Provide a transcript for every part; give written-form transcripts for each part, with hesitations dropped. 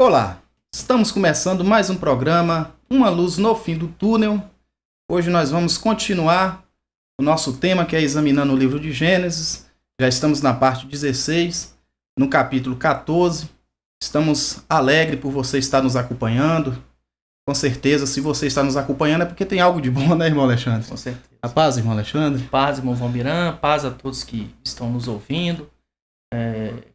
Olá, estamos começando mais um programa, Uma Luz no Fim do Túnel. Hoje nós vamos continuar o nosso tema, que é examinando o livro de Gênesis. Já estamos na parte 16, no capítulo 14. Estamos alegres por você estar nos acompanhando. Com certeza, se você está nos acompanhando é porque tem algo de bom, né, irmão Alexandre? Com certeza. A paz, irmão Alexandre. Paz, irmão Valmiran, paz a todos que estão nos ouvindo.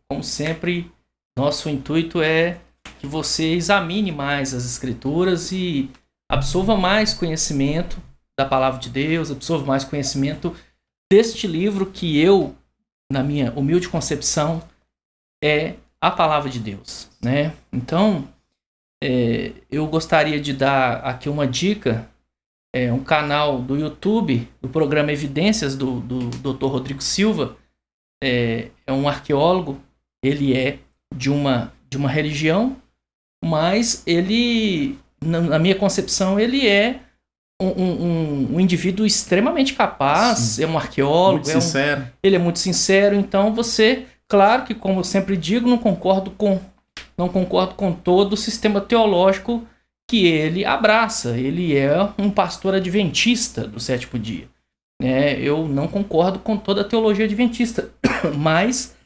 Como sempre, nosso intuito é que você examine mais as Escrituras e absorva mais conhecimento da Palavra de Deus, absorva mais conhecimento deste livro que eu, na minha humilde concepção, é a Palavra de Deus, né? Então, eu gostaria de dar aqui uma dica, um canal do YouTube, do programa Evidências, do Dr. Rodrigo Silva. É um arqueólogo, ele é de uma religião, mas ele, na minha concepção, ele é um indivíduo extremamente capaz. Sim. É um arqueólogo, muito sincero. Ele é muito sincero. Então você, claro que, como eu sempre digo, não concordo com todo o sistema teológico que ele abraça. Ele é um pastor adventista do sétimo dia. Eu não concordo com toda a teologia adventista, mas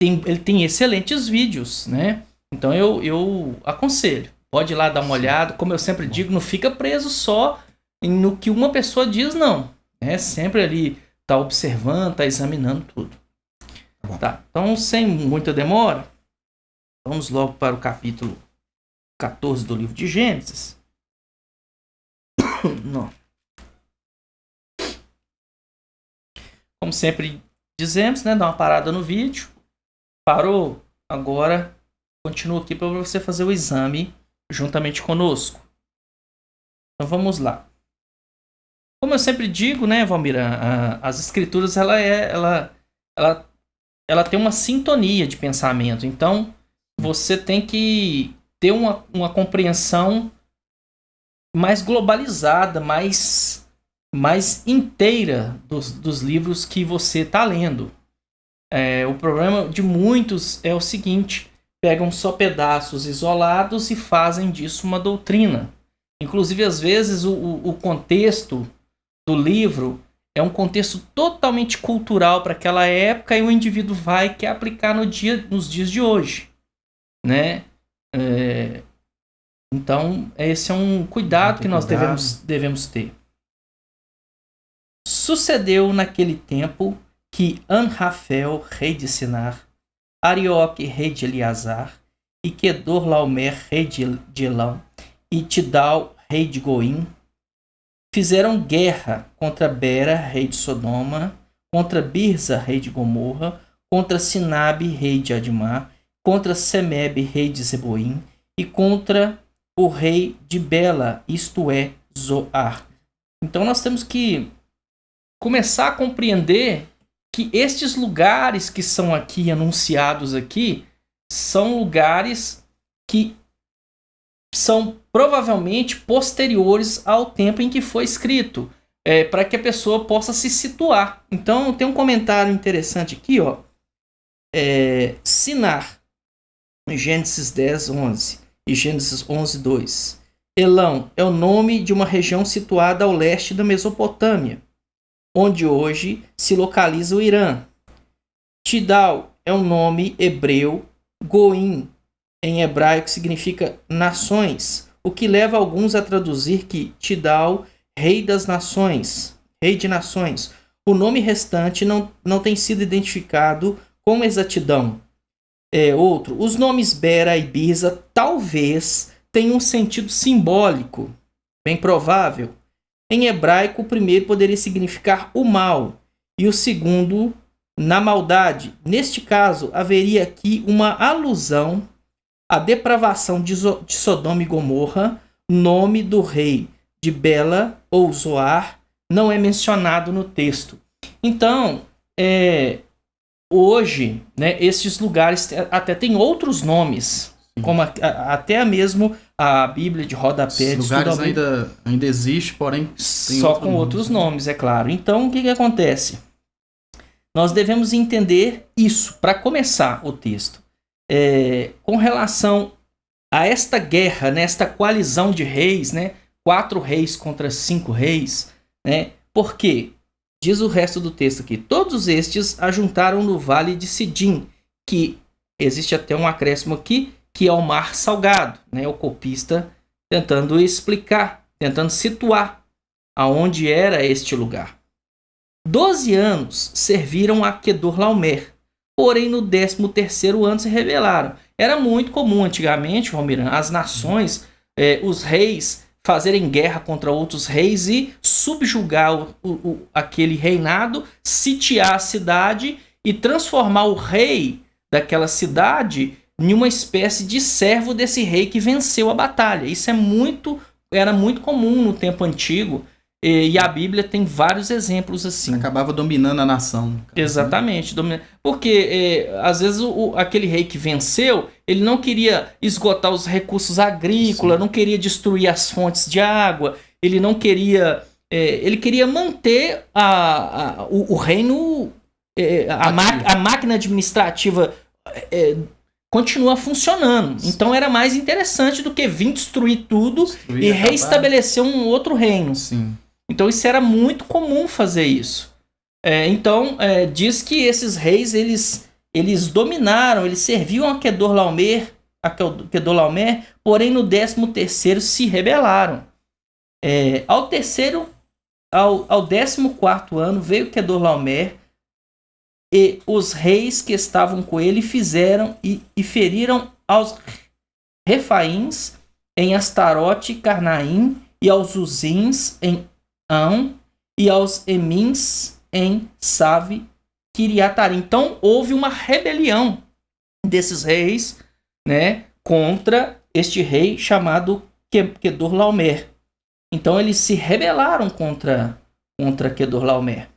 ele tem excelentes vídeos, né? Então eu aconselho, pode ir lá dar uma olhada. Como eu sempre digo, não fica preso só no que uma pessoa diz, não. Sempre ali tá observando, tá examinando tudo. Tá, então sem muita demora, vamos logo para o capítulo 14 do livro de Gênesis. Não. Como sempre dizemos, né? Dá uma parada no vídeo. Parou? Agora continua aqui para você fazer o exame juntamente conosco. Então vamos lá. Como eu sempre digo, né, Valmira, as escrituras ela tem uma sintonia de pensamento. Então você tem que ter uma compreensão mais globalizada, mais inteira dos livros que você está lendo. O problema de muitos é o seguinte: pegam só pedaços isolados e fazem disso uma doutrina. Inclusive, às vezes, o contexto do livro é um contexto totalmente cultural para aquela época e o indivíduo quer aplicar nos dias de hoje, né? Então, esse é um cuidado que nós devemos ter. Sucedeu naquele tempo que Anrafel, rei de Sinar, Arioque, rei de Eleazar, e Quedorlaomer, rei de Elão, e Tidal, rei de Goim, fizeram guerra contra Bera, rei de Sodoma, contra Birza, rei de Gomorra, contra Sinabe, rei de Admar, contra Semebe, rei de Zeboim, e contra o rei de Bela, isto é, Zoar. Então nós temos que começar a compreender que estes lugares que são aqui anunciados aqui são lugares que são provavelmente posteriores ao tempo em que foi escrito, para que a pessoa possa se situar. Então tem um comentário interessante aqui, ó. Sinar, Gênesis 10, 11 e Gênesis 11, 2. Elão é o nome de uma região situada ao leste da Mesopotâmia, onde hoje se localiza o Irã. Tidal é um nome hebreu. Goim, em hebraico, significa nações, o que leva alguns a traduzir que Tidal, rei das nações, rei de nações. O nome restante não tem sido identificado com exatidão. Outro, os nomes Bera e Birza talvez tenham um sentido simbólico, bem provável. Em hebraico, o primeiro poderia significar o mal e o segundo, na maldade. Neste caso, haveria aqui uma alusão à depravação de Sodoma e Gomorra. Nome do rei de Bela ou Zoar não é mencionado no texto. Então, hoje, né, estes lugares até têm outros nomes, como até mesmo a Bíblia de rodapé. Os lugares ainda existe, porém só com outros nomes, é claro. Então, o que acontece? Nós devemos entender isso para começar o texto. com relação a esta guerra, né, esta coalizão de reis, né, 4 reis contra 5 reis, né, por quê? Diz o resto do texto aqui: todos estes ajuntaram no vale de Sidim, que existe até um acréscimo aqui, que é o mar salgado, né, o copista tentando explicar, tentando situar aonde era este lugar. 12 anos serviram a Quedorlaomer, porém no 13º ano se rebelaram. Era muito comum antigamente, Valmiran, as nações, os reis fazerem guerra contra outros reis e subjugar aquele reinado, sitiar a cidade e transformar o rei daquela cidade em uma espécie de servo desse rei que venceu a batalha. Isso era muito comum no tempo antigo, e a Bíblia tem vários exemplos assim. Acabava dominando a nação. Exatamente. Porque às vezes aquele rei que venceu, ele não queria esgotar os recursos agrícolas, não queria destruir as fontes de água, ele não queria... ele queria manter o reino, a máquina administrativa continua funcionando. Então era mais interessante do que vir destruir tudo e reestabelecer um outro reino. Sim. Então isso era muito comum fazer isso. Então diz que esses reis eles dominaram, eles serviam a Quedorlaomer, porém no 13º se rebelaram. Ao 14º ano veio Quedorlaomer, e os reis que estavam com ele fizeram e feriram aos Refaíns em Astarote e Carnaim, e aos Uzins em Ão, e aos Emins em Save Kiriatarim. Então houve uma rebelião desses reis, né, contra este rei chamado Quedorlaomer. Então eles se rebelaram contra Quedorlaomer.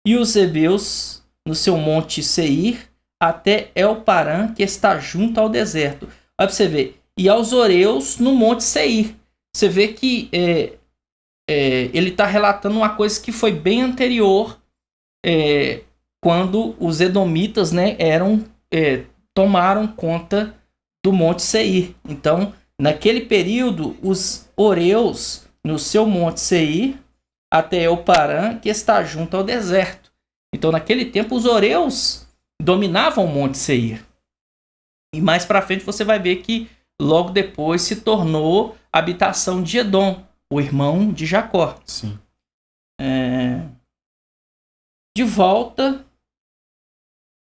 E os hebeus no seu monte Seir, até El-Parã, que está junto ao deserto. Olha para você ver. E aos Oreus no monte Seir. Você vê que ele está relatando uma coisa que foi bem anterior, quando os edomitas, né, tomaram conta do monte Seir. Então, naquele período, os Oreus no seu monte Seir, até El-Parã, que está junto ao deserto. Então, naquele tempo, os Oreus dominavam o Monte Seir. E mais para frente você vai ver que logo depois se tornou habitação de Edom, o irmão de Jacó. Sim. De volta,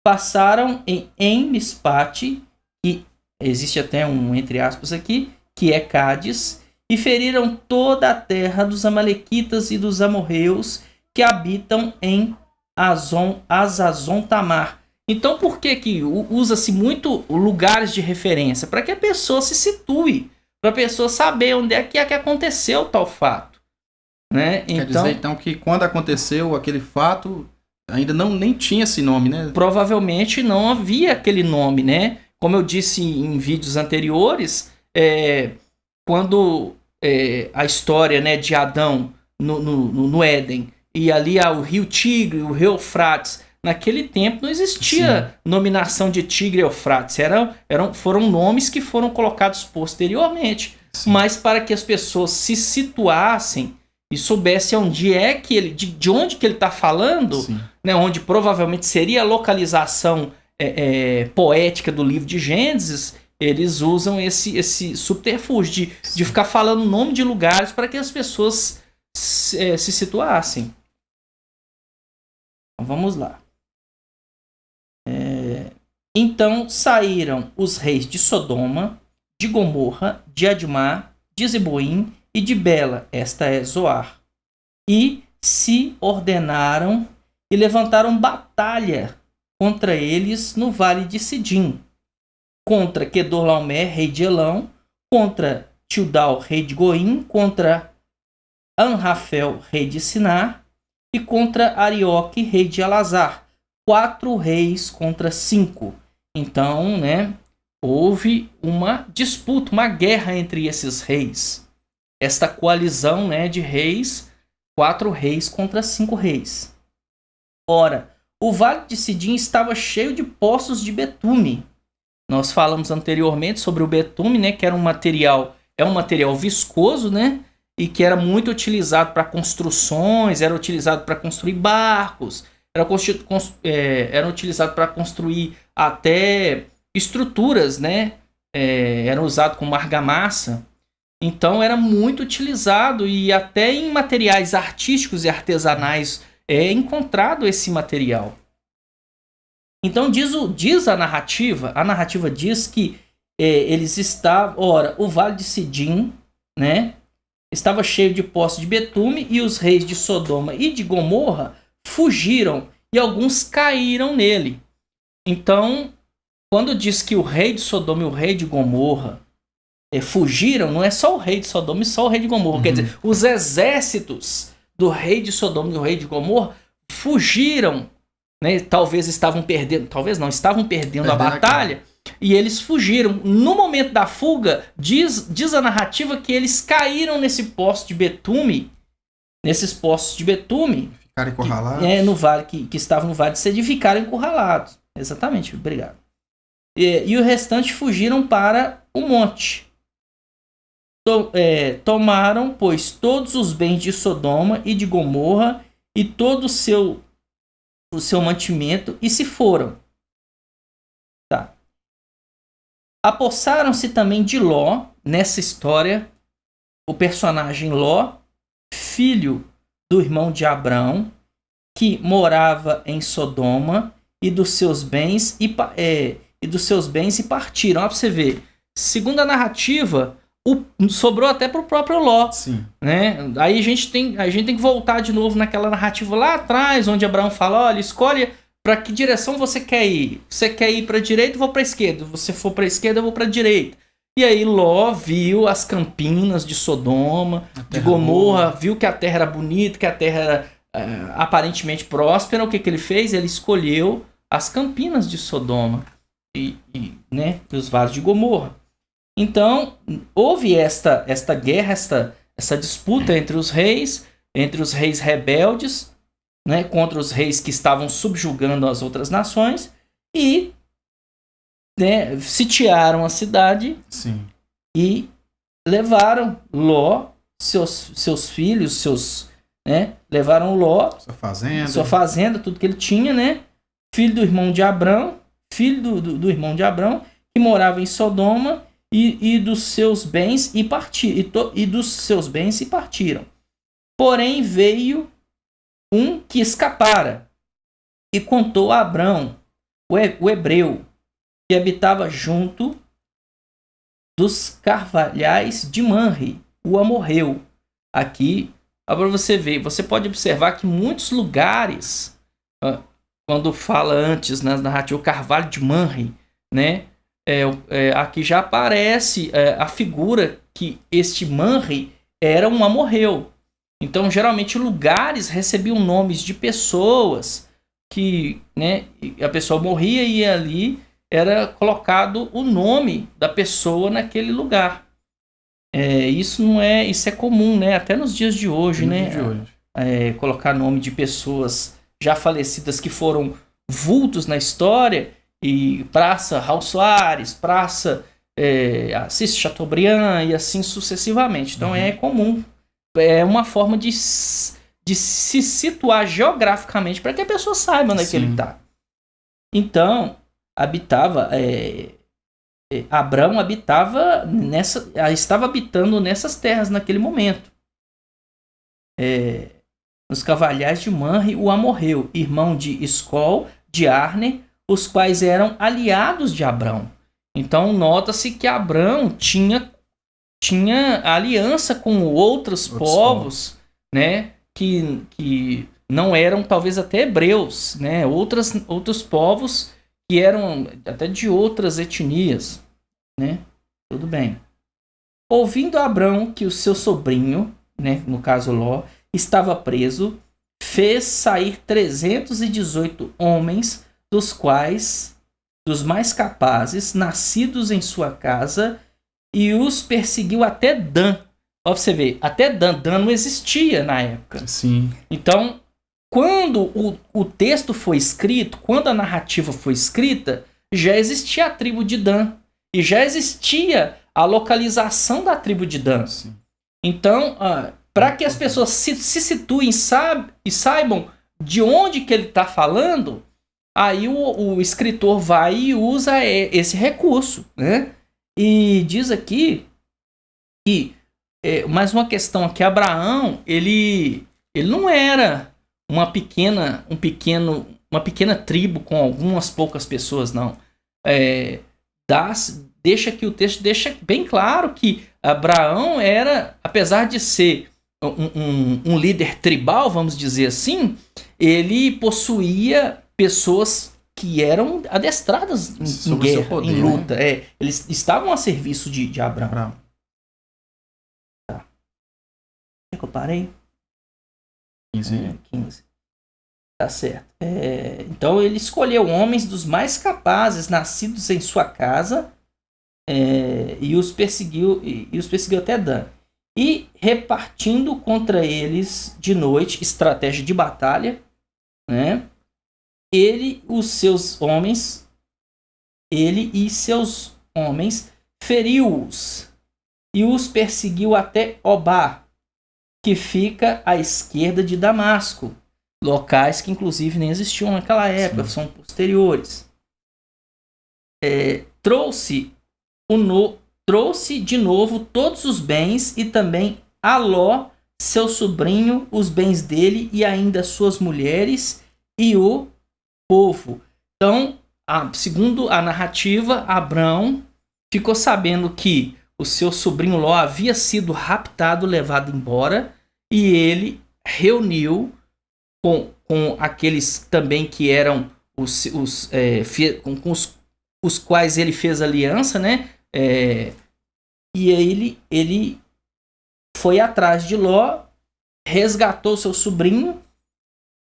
passaram em Mispate, e existe até um entre aspas aqui, que é Cádiz, e feriram toda a terra dos amalequitas e dos amorreus que habitam em Azazon Tamar. Então por que usa-se muito lugares de referência? Para que a pessoa se situe, para a pessoa saber onde é que aconteceu tal fato, né? Quer dizer então que quando aconteceu aquele fato ainda nem tinha esse nome, né? Provavelmente não havia aquele nome, né? Como eu disse em vídeos anteriores, quando a história, né, de Adão no Éden, e ali o rio Tigre, o rio Eufrates. Naquele tempo não existia nominação de Tigre e Eufrates. Foram nomes que foram colocados posteriormente. Sim. Mas para que as pessoas se situassem e soubessem onde é que de onde que ele está falando, né, onde provavelmente seria a localização poética do livro de Gênesis, eles usam esse subterfúgio de ficar falando o nome de lugares para que as pessoas se situassem. Vamos lá. Então saíram os reis de Sodoma, de Gomorra, de Admá, de Zeboim e de Bela, esta é Zoar, e se ordenaram e levantaram batalha contra eles no vale de Sidim, contra Quedorlaomer, rei de Elão, contra Tildal, rei de Goim, contra Anrafel, rei de Sinar, e contra Arioque, rei de Alazar. 4 reis contra 5. Então, né, houve uma disputa, uma guerra entre esses reis. Esta coalizão, né, de reis, 4 reis contra 5 reis. Ora, o vale de Sidim estava cheio de poços de betume, Nós falamos anteriormente sobre o betume, né, que era um material viscoso, né, e que era muito utilizado para construções, era utilizado para construir barcos, era utilizado para construir até estruturas, né, era usado como argamassa. Então era muito utilizado e até em materiais artísticos e artesanais é encontrado esse material. Então diz a narrativa diz que eles estavam, ora, o Vale de Sidim, né, estava cheio de poços de betume e os reis de Sodoma e de Gomorra fugiram e alguns caíram nele. Então, quando diz que o rei de Sodoma e o rei de Gomorra fugiram, não é só o rei de Sodoma e só o rei de Gomorra. Quer dizer, os exércitos do rei de Sodoma e do rei de Gomorra fugiram, né? Estavam perdendo a batalha e eles fugiram. No momento da fuga, diz a narrativa que eles caíram nesses poços de betume, Ficaram encurralados. No vale, que estavam no Vale de Sidim, ficaram encurralados. Exatamente, obrigado. E o restante fugiram para o monte. Tomaram, pois, todos os bens de Sodoma e de Gomorra e todo o seu mantimento e se foram. Tá. Apossaram-se também de Ló, nessa história, o personagem Ló, filho do irmão de Abrão, que morava em Sodoma, e dos seus bens e partiram. Ó, pra você ver. Segundo a narrativa, sobrou até pro próprio Ló. Sim. Né? Aí a gente tem que voltar de novo naquela narrativa lá atrás, onde Abraão fala, olha, escolhe para que direção você quer ir. Você quer ir para a direita, eu vou para a esquerda. Se você for para a esquerda, eu vou para a direita. E aí Ló viu as campinas de Sodoma, de Gomorra, viu que a terra era bonita, que a terra era aparentemente próspera. O que ele fez? Ele escolheu as campinas de Sodoma e os vales de Gomorra. Então, houve esta guerra, essa disputa entre os reis rebeldes, né, contra os reis que estavam subjugando as outras nações, e sitiaram a cidade. Sim. E levaram Ló, seus filhos, levaram Ló, sua fazenda, tudo que ele tinha, né? Filho do irmão de Abrão, do irmão de Abrão, que morava em Sodoma, e dos seus bens e partiram. Porém veio um que escapara e contou a Abrão, o hebreu, que habitava junto dos carvalhais de Manre, o amorreu. Aqui, para você ver, você pode observar que muitos lugares, quando fala antes na narrativa o carvalho de Manre, né? Aqui já aparece a figura que este Manre era um amorreu. Então, geralmente, lugares recebiam nomes de pessoas que, né, a pessoa morria e ali era colocado o nome da pessoa naquele lugar. Isso é comum, né? Até nos dias de hoje, colocar nome de pessoas já falecidas que foram vultos na história. E Praça Raul Soares, Praça Assis Chateaubriand e assim sucessivamente. Então é comum. É uma forma de se situar geograficamente para que a pessoa saiba onde é que ele está. Então, Abrão estava habitando nessas terras naquele momento. Nos carvalhais de Manre, o amorreu, irmão de Escol, de Arne, os quais eram aliados de Abrão. Então nota-se que Abrão tinha aliança com outros povos, né, que não eram talvez até hebreus, né, outros povos que eram até de outras etnias, né? Tudo bem. Ouvindo Abrão que o seu sobrinho, né, no caso Ló, estava preso, fez sair 318 homens, dos quais dos mais capazes, nascidos em sua casa, e os perseguiu até Dan. Ó, pra você ver, até Dan não existia na época. Sim. Então, quando o texto foi escrito, quando a narrativa foi escrita, já existia a tribo de Dan. E já existia a localização da tribo de Dan. Sim. Então, para que as pessoas se situem e saibam de onde que ele está falando, aí o escritor vai e usa esse recurso, né? E diz aqui que, mais uma questão aqui, Abraão, ele não era uma pequena tribo com algumas poucas pessoas, não. Deixa que o texto deixa bem claro que Abraão era, apesar de ser um líder tribal, vamos dizer assim, ele possuía pessoas que eram adestradas em guerra, poder, em luta. Né? Eles estavam a serviço de Abraão. Tá. Onde é que eu parei? 15. Tá certo. Então ele escolheu homens dos mais capazes, nascidos em sua casa, e os perseguiu até Dan. E repartindo contra eles de noite, estratégia de batalha, né? Ele e seus homens feriu-os e os perseguiu até Obá, que fica à esquerda de Damasco. Locais que inclusive nem existiam naquela época, são posteriores. Trouxe de novo todos os bens e também a Ló, seu sobrinho, os bens dele e ainda suas mulheres e o povo. Então, segundo a narrativa, Abrão ficou sabendo que o seu sobrinho Ló havia sido raptado, levado embora, e ele reuniu com aqueles também que eram com os quais ele fez aliança, né? E aí ele foi atrás de Ló, resgatou seu sobrinho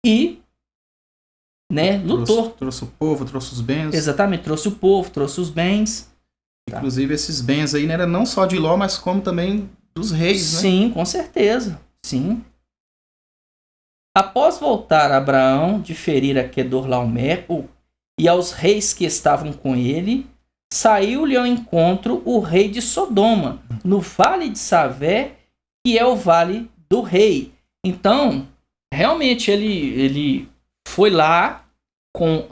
e, né, lutou. Trouxe o povo, trouxe os bens. Exatamente, trouxe o povo, trouxe os bens. Inclusive esses bens aí não era não só de Ló, mas como também dos reis, né? Sim, com certeza. Sim. Após voltar Abraão de ferir a Quedorlaomer e aos reis que estavam com ele, saiu-lhe ao encontro o rei de Sodoma, no vale de Savé, que é o vale do rei. Então, realmente, ele foi lá com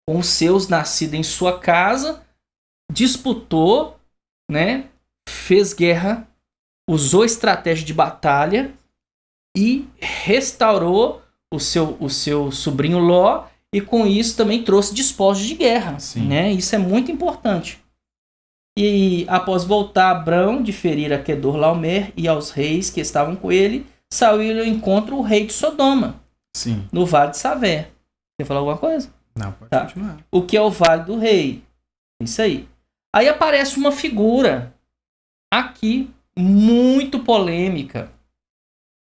os seus nascidos em sua casa, disputou, né, fez guerra, usou estratégia de batalha e restaurou o seu sobrinho Ló, e com isso também trouxe despojos de guerra. Né? Isso é muito importante. E após voltar Abrão de ferir a Quedorlaomer e aos reis que estavam com ele, saiu ao encontro o rei de Sodoma, no vale de Savé. Quer falar alguma coisa? Não, pode continuar. O que é o vale do rei? Isso aí. Aí aparece uma figura aqui muito polêmica,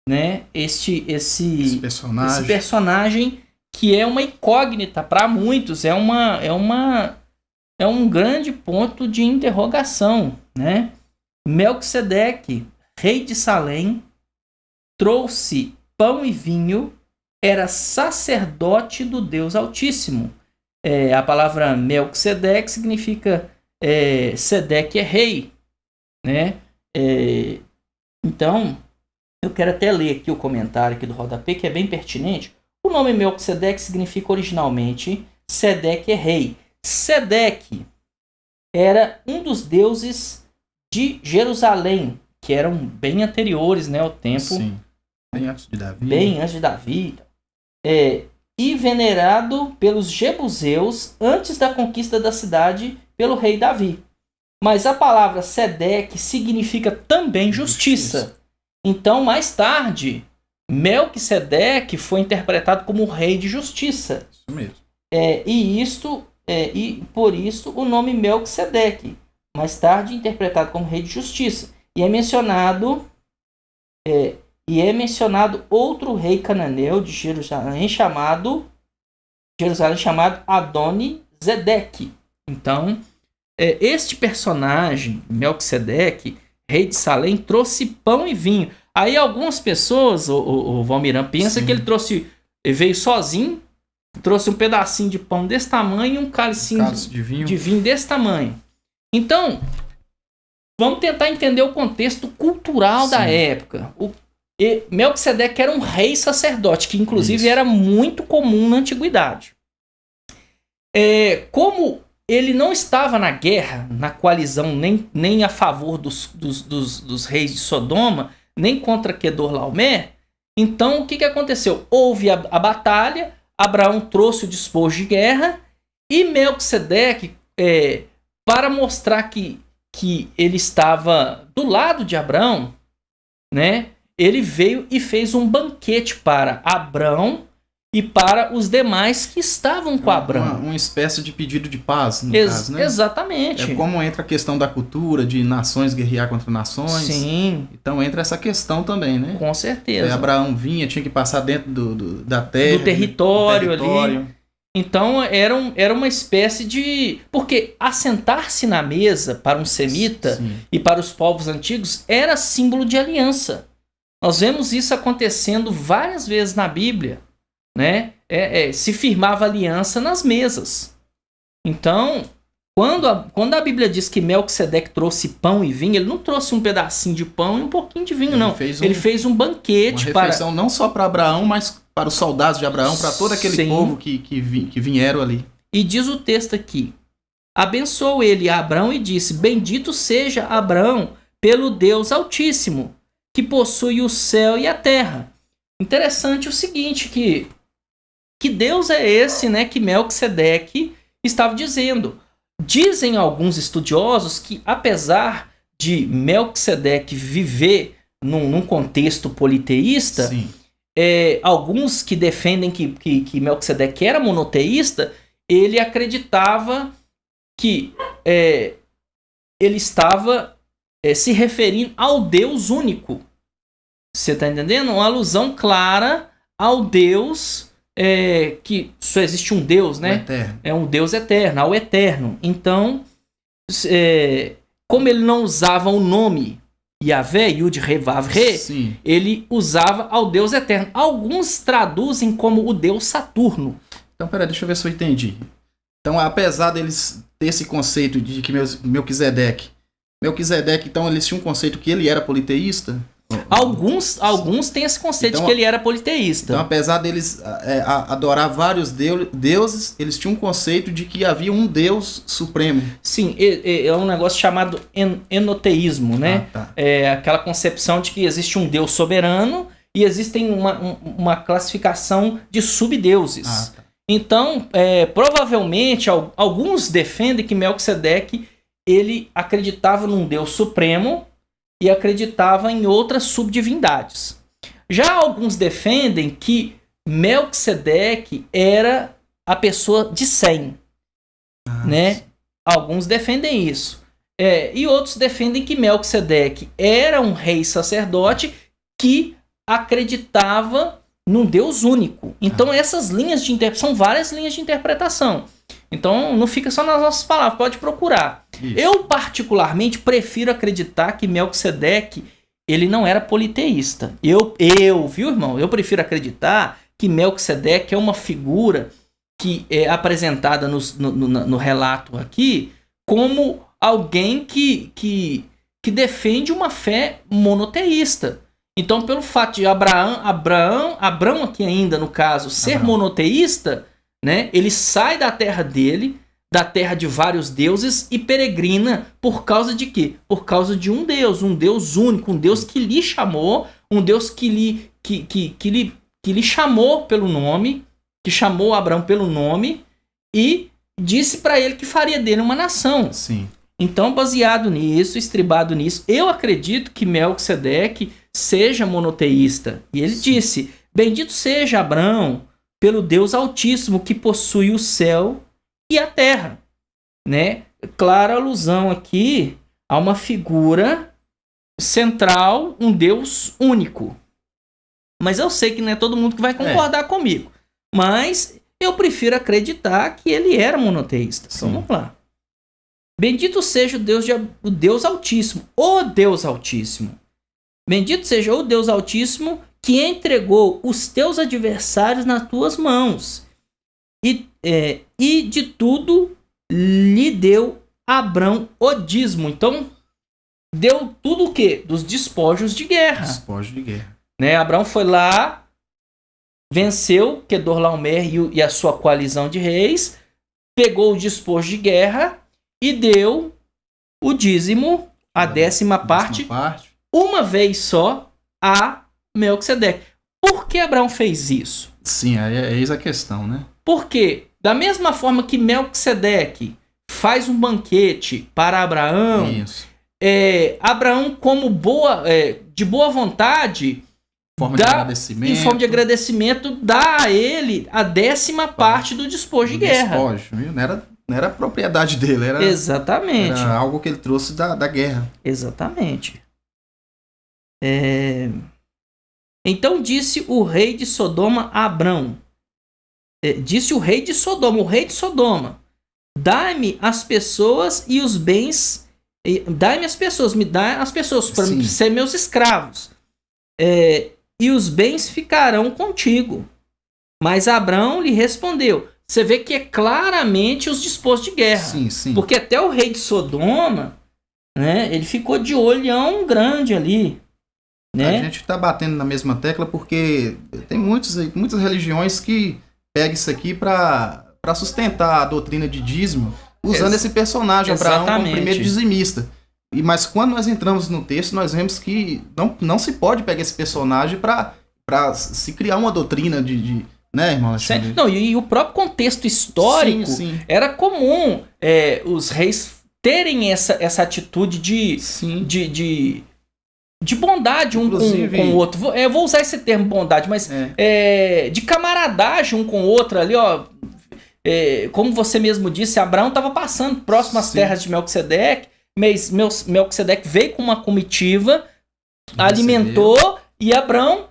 né? Esse personagem que é uma incógnita para muitos, é um grande ponto de interrogação, né? Melquisedeque, rei de Salém, trouxe pão e vinho, era sacerdote do Deus Altíssimo. A palavra Melquisedeque significa Sedeque é rei, né? Então, eu quero até ler aqui o comentário aqui do rodapé, que é bem pertinente. O nome Melquisedeque significa originalmente Sedeque é rei. Sedeque era um dos deuses de Jerusalém, que eram bem anteriores, né, ao tempo. Sim. Bem antes de Davi. Bem antes de Davi. E venerado pelos jebuseus antes da conquista da cidade pelo rei Davi. Mas a palavra Sedeque significa também justiça. Então, mais tarde, Melquisedeque foi interpretado como o rei de justiça. Isso mesmo. E por isso o nome Melquisedeque, mais tarde interpretado como rei de justiça. E é mencionado outro rei cananeu de Jerusalém chamado Adoni-Zedeque. Então, este personagem, Melquisedeque, rei de Salém, trouxe pão e vinho. Aí algumas pessoas, o Valmiran, pensa que ele veio sozinho Trouxe um pedacinho de pão desse tamanho e um cálice de vinho. desse tamanho. Então, vamos tentar entender o contexto cultural da época. Melquisedeque era um rei sacerdote, que inclusive era muito comum na antiguidade. Como ele não estava na guerra, na coalizão, nem a favor dos reis de Sodoma, nem contra Quedorlaomer, então o que aconteceu? Houve a batalha, Abraão trouxe o despojo de guerra, e Melquisedeque, para mostrar que ele estava do lado de Abraão, né? Ele veio e fez um banquete para Abraão e para os demais que estavam com Abraão. Uma espécie de pedido de paz, no caso, né? Exatamente. É como entra a questão da cultura, de nações guerrear contra nações. Sim. Então entra essa questão também, né? Com certeza. Abraão tinha que passar dentro da terra. Do território ali. Então era uma espécie de... Porque assentar-se na mesa para um semita e para os povos antigos era símbolo de aliança. Nós vemos isso acontecendo várias vezes na Bíblia, né? Se firmava aliança nas mesas. Então, quando a Bíblia diz que Melquisedeque trouxe pão e vinho, ele não trouxe um pedacinho de pão e um pouquinho de vinho, não. Ele fez um banquete uma refeição não só para Abraão, mas para os soldados de Abraão, para todo aquele povo que vieram ali. E diz o texto aqui: abençoou ele a Abraão e disse: bendito seja Abraão pelo Deus Altíssimo, que possui o céu e a terra. Interessante o seguinte, que Deus é esse, né, que Melquisedeque estava dizendo. Dizem alguns estudiosos que, apesar de Melquisedeque viver num contexto politeísta, alguns que defendem que Melquisedeque era monoteísta, ele acreditava que ele estava se referindo ao Deus único. Você está entendendo? Uma alusão clara ao Deus, que só existe um Deus, né? É um Deus eterno, ao eterno. Então, como ele não usava o nome Yahvé, Yud, Re, Vav, Re, ele usava ao Deus eterno. Alguns traduzem como o Deus Saturno. Então, peraí, deixa eu ver se eu entendi. Então, apesar deles ter esse conceito de que Melquisedeque, então, eles tinham um conceito que ele era politeísta? Alguns têm esse conceito de que ele era politeísta. Então, apesar deles adorar vários deuses, eles tinham um conceito de que havia um Deus supremo. Sim, é um negócio chamado enoteísmo, né? É aquela concepção de que existe um Deus soberano e existem uma classificação de subdeuses. Então, provavelmente, alguns defendem que Melquisedeque ele acreditava num Deus supremo e acreditava em outras subdivindades. Já alguns defendem que Melquisedeque era a pessoa de Sem, né? Alguns defendem isso. E outros defendem que Melquisedeque era um rei sacerdote que acreditava num Deus único. Então essas linhas de interpretação, são várias linhas de interpretação. Então não fica só nas nossas palavras, pode procurar. Isso. Eu particularmente prefiro acreditar que Melquisedeque ele não era politeísta. Viu, irmão? Eu prefiro acreditar que Melquisedeque é uma figura que é apresentada no relato aqui como alguém que defende uma fé monoteísta. Então, pelo fato de Abraão aqui ainda no caso, ser monoteísta, né, ele sai da terra dele, da terra de vários deuses e peregrina por causa de quê? Por causa de um Deus único, um Deus que lhe chamou, um Deus que lhe chamou pelo nome, que chamou Abraão pelo nome e disse para ele que faria dele uma nação. Sim. Então, baseado nisso, estribado nisso, eu acredito que Melquisedeque seja monoteísta. E ele disse: bendito seja Abraão pelo Deus Altíssimo que possui o céu e a terra. Né? Clara alusão aqui a uma figura central, um Deus único. Mas eu sei que não é todo mundo que vai concordar comigo. Mas eu prefiro acreditar que ele era monoteísta. Então, vamos lá. Bendito seja o Deus Altíssimo. O Deus Altíssimo. Bendito seja o Deus Altíssimo que entregou os teus adversários nas tuas mãos. e de tudo lhe deu Abrão o dízimo. Então, deu tudo o quê? Dos despojos de guerra. Despojos de guerra. Né? Abrão foi lá, venceu Quedorlaomer e a sua coalizão de reis, pegou o despojo de guerra e deu o dízimo, a décima parte, uma vez só, a Melquisedeque. Por que Abraão fez isso? Sim, é eis a questão, né? Porque, da mesma forma que Melquisedeque faz um banquete para Abraão, Abraão, como de boa vontade, em forma de agradecimento, dá a ele a décima parte do despojo de guerra. Despojo, viu? Não era propriedade dele, Exatamente. Era algo que ele trouxe da guerra. Exatamente. Então disse o rei de Sodoma a Abrão. Disse o rei de Sodoma, dá-me as pessoas e os bens, dá-me as pessoas, me dá as pessoas para ser meus escravos. E os bens ficarão contigo. Mas Abrão lhe respondeu. Você vê que é claramente os dispostos de guerra. Sim. Porque até o rei de Sodoma, né, ele ficou de olhão grande ali. Né? A gente está batendo na mesma tecla porque tem muitas religiões que pegam isso aqui para sustentar a doutrina de dízimo, usando esse personagem Abraão como primeiro dizimista. Mas quando nós entramos no texto, nós vemos que não se pode pegar esse personagem para se criar uma doutrina de né, irmão? Não, e o próprio contexto histórico era comum os reis terem essa atitude de bondade Inclusive, com o outro. Eu vou usar esse termo bondade, mas de camaradagem um com o outro ali, ó. Como você mesmo disse, Abraão estava passando próximo às terras de Melquisedeque. Mas Melquisedeque veio com uma comitiva, alimentou, e Abrão,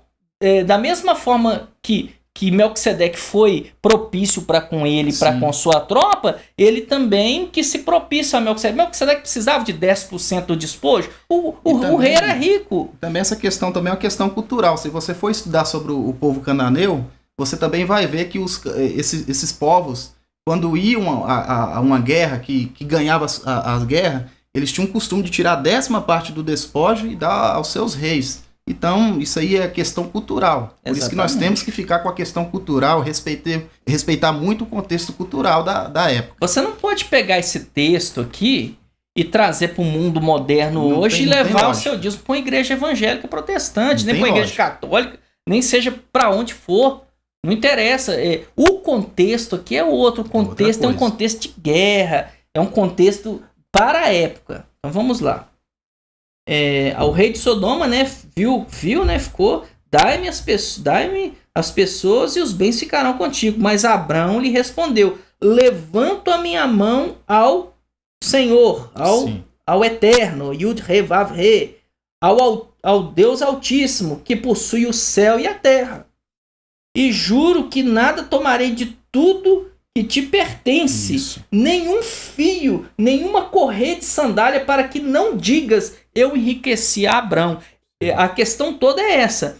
da mesma forma que Melquisedeque foi propício para com ele, para com sua tropa, ele também quis se propício a Melquisedeque. Melquisedeque precisava de 10% do despojo. O rei era rico. Também essa questão também é uma questão cultural. Se você for estudar sobre o povo cananeu, você também vai ver que esses povos, quando iam a uma guerra, que ganhava a guerra, eles tinham o costume de tirar a décima parte do despojo e dar aos seus reis. Então, isso aí é questão cultural. Por isso que nós temos que ficar com a questão cultural, respeitar muito o contexto cultural da época. Você não pode pegar esse texto aqui e trazer para o mundo moderno hoje e levar o seu dízimo para uma igreja evangélica protestante, nem para uma igreja católica, nem seja para onde for. Não interessa. O contexto aqui é outro. O contexto é um contexto de guerra, é um contexto para a época. Então vamos lá. O rei de Sodoma, né, viu, né, ficou, dai-me as pessoas e os bens ficarão contigo. Mas Abrão lhe respondeu, levanto a minha mão ao Senhor, ao Eterno, Yud Re Vav Re, ao Deus Altíssimo, que possui o céu e a terra. E juro que nada tomarei de tudo que te pertence, nenhum fio, nenhuma correia de sandália, para que não digas, eu enriqueci a Abrão. A questão toda é essa.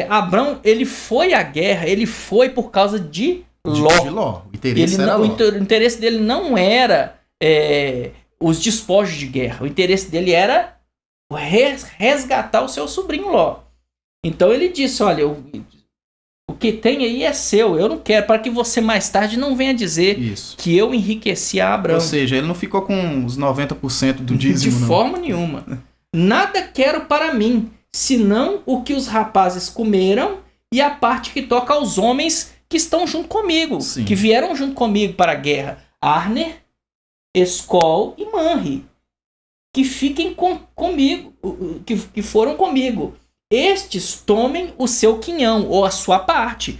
Abrão, ele foi à guerra, ele foi por causa de Ló. O interesse era Ló. O interesse dele não era os despojos de guerra. O interesse dele era resgatar o seu sobrinho Ló. Então ele disse, olha, o que tem aí é seu, eu não quero, para que você mais tarde não venha dizer que eu enriqueci a Abrão. Ou seja, ele não ficou com os 90% do dízimo. De forma nenhuma. Nada quero para mim, senão o que os rapazes comeram e a parte que toca aos homens que estão junto comigo, que vieram junto comigo para a guerra. Arner, Escol e Manri, que fiquem comigo, que foram comigo. Estes tomem o seu quinhão, ou a sua parte.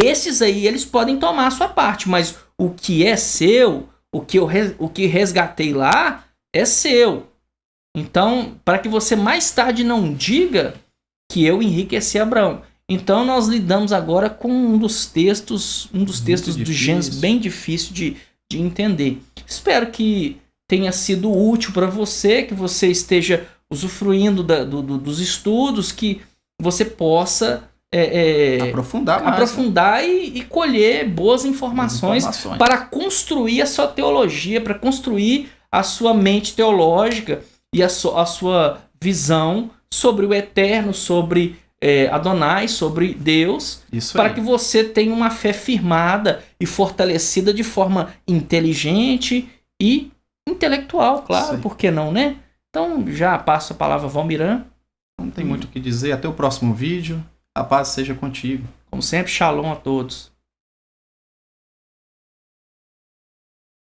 Esses aí, eles podem tomar a sua parte, mas o que é seu, o que resgatei lá, é seu. Então, para que você mais tarde não diga que eu enriqueci Abrão. Então, nós lidamos agora com um dos textos do Gênesis bem difícil de entender. Espero que tenha sido útil para você, que você esteja usufruindo dos estudos, que você possa aprofundar e colher boas informações para construir a sua teologia, para construir a sua mente teológica e a sua visão sobre o eterno, sobre Adonai, sobre Deus, para que você tenha uma fé firmada e fortalecida de forma inteligente e intelectual, claro, por que não, né? Então já passo a palavra ao Valmiran. Não tem muito o que dizer, até o próximo vídeo. A paz seja contigo. Como sempre, shalom a todos.